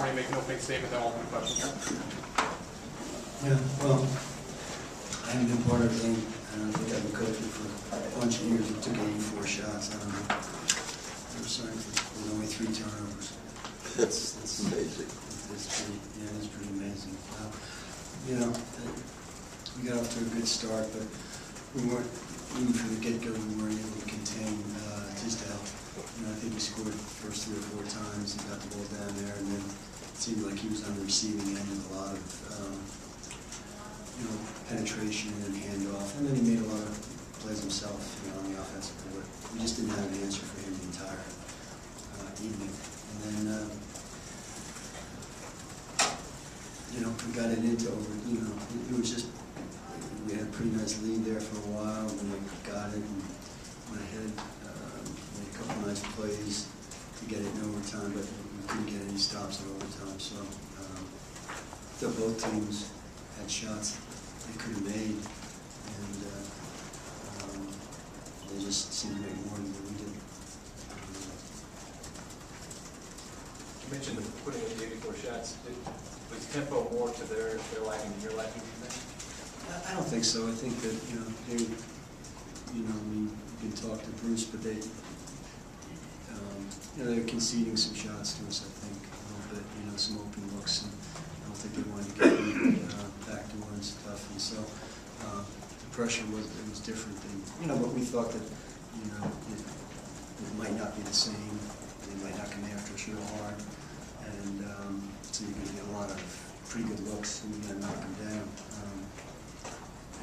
Carmody make an opening statement, then I'll open the question. Yeah, well, I haven't been part of the game. I don't think I've been coaching for a bunch of years. We took 84 shots. I don't know. I'm sorry, with only 3 turnovers. That's Amazing. It's pretty amazing. You know, we got off to a good start, but we weren't, even from the get-go, we weren't able to contain Tisdale. You know, I think he scored the first 3 or 4 times. He got the ball down there, and then it seemed like he was on the receiving end of a lot of, you know, penetration and handoff. And then he made a lot of plays himself, you know, on the offensive board. We just didn't have an answer for him the entire evening. And then, you know, we got it into over, you know, it was just, we had a pretty nice lead there for a while, and then we got it and went ahead, made a couple nice plays to get it in overtime, but we couldn't get any stops in overtime. So I thought both teams had shots they could have made, and they just seemed to make more than we did. You mentioned putting in the 84 shots. Was tempo more to their liking than your liking, do you think? I don't think so. I think that, you know, they, you know, we can talk to Bruce, but they, you know, they're conceding some shots to us, I think, a little bit, you know, some open looks, and I don't think they wanted to get back door and stuff, and so the pressure was different than, you know, but we thought that, you know, it might not be the same, they might not come after us real hard, and so you're going to get a lot of pretty good looks, and you're going to knock them down.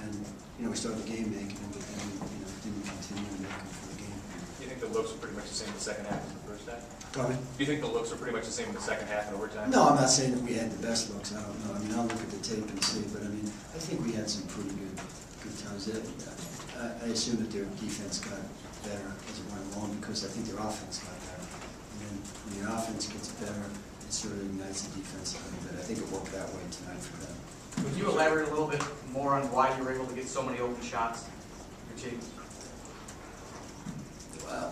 And, you know, we started the game making them, but then, you know, didn't continue to make them for the game. Do you think the looks are pretty much the same in the second half as the first half? Pardon me? Do you think the looks are pretty much the same in the second half and overtime? No, I'm not saying that we had the best looks. I don't know. I mean, I'll look at the tape and see, but I mean, I think we had some pretty good times. I assume that their defense got better as it went along because I think their offense got better. And then when your offense gets better, it sort of ignites the defense a little bit. I think it worked that way tonight for them. Would you elaborate a little bit more on why you were able to get so many open shots, your team?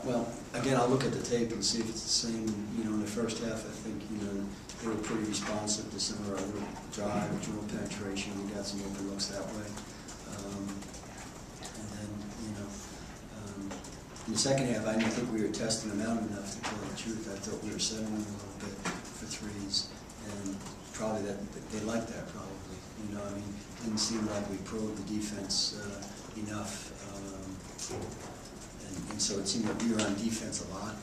Well, again, I'll look at the tape and see if it's the same. You know, in the first half, I think, you know, they were pretty responsive to some of our little drive, drill penetration. We got some open looks that way. And then, you know, in the second half, I didn't think we were testing them out enough, to tell the truth. I thought we were settling a little bit for threes, and probably that they liked that, probably. You know, I mean, it didn't seem like we probed the defense enough. And so it seemed like we were on defense a lot,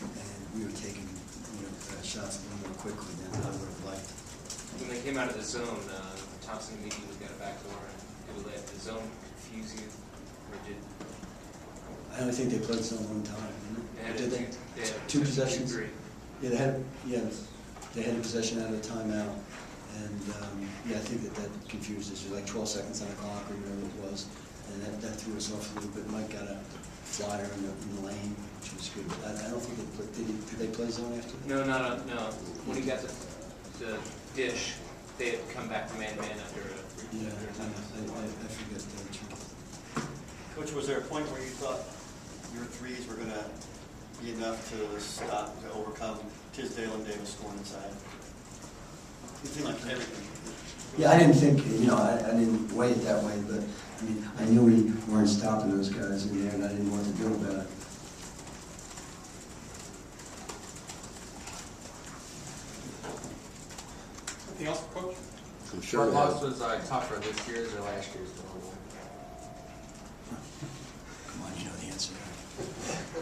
and we were taking, you know, shots a little more quickly than I would have liked. When they came out of the zone, Thompson immediately got a backdoor, and did the zone confuse you, or did? I only think they played zone one time, didn't they? Did they? Two possessions. Yeah, they had a possession out of the timeout, and yeah, I think that confused us. There was like 12 seconds on the clock or whatever it was, and that threw us off a little bit. Mike got a flyer in the lane, which was good. But I don't think they played. Did they play zone after that? No. When he got the dish, they had come back to man-to-man after a Yeah, I forget that. Coach, was there a point where you thought your threes were going to be enough to stop, to overcome Tisdale and Davis scoring inside? It seemed like everything. Yeah, I didn't think, you know, I didn't weigh it that way, but I mean, I knew we weren't stopping those guys in there, and I didn't know what to do about it. Anything else, Coach? I'm sure Our they loss have. was tougher this year's or last year's total? Come on, you know the answer.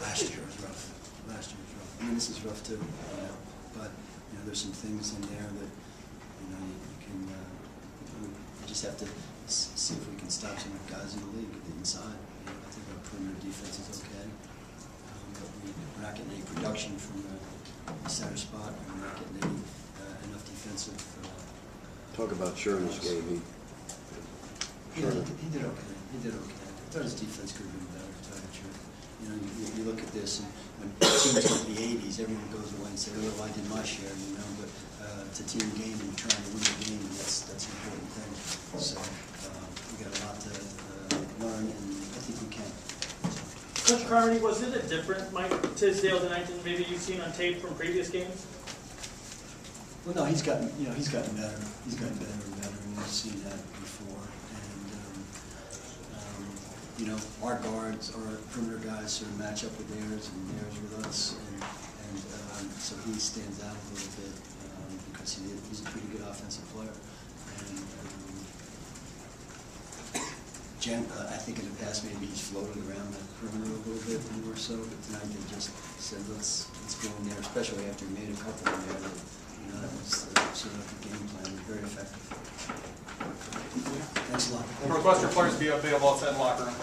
Last year was rough. Last year was rough. I mean, this is rough too, you know, but you know, there's some things in there that, you know, you can, you just have to see if we can stop some of the guys in the league inside. You know, I think our perimeter defense is okay, but we're not getting any production from the center spot, and we're not getting any enough defensive. Talk about Sherman's game. He did okay. He did okay. I thought his defense could have been better, to tell you the truth. You know, you look at this, and when teams get in the 80s, everyone goes away and says, "Oh, I did my share," you know. But it's a team game, and you're trying to win the game, and that's an important thing. So we got a lot to learn, and I think we can. Coach Carmody, was it a different Mike Tisdale tonight than maybe you've seen on tape from previous games? Well, no, he's gotten better. He's gotten better and better, and we've seen that before. And, our guards, our perimeter guys sort of match up with theirs and theirs with us. And so he stands out a little bit because he's a pretty good offensive player. And I think in the past maybe he's floated around the perimeter a little bit more so, but tonight they just said, let's go in there, especially after we made a couple in there. That was sort of the game plan, was very effective. Thanks a lot. Northwestern players be available outside the locker room.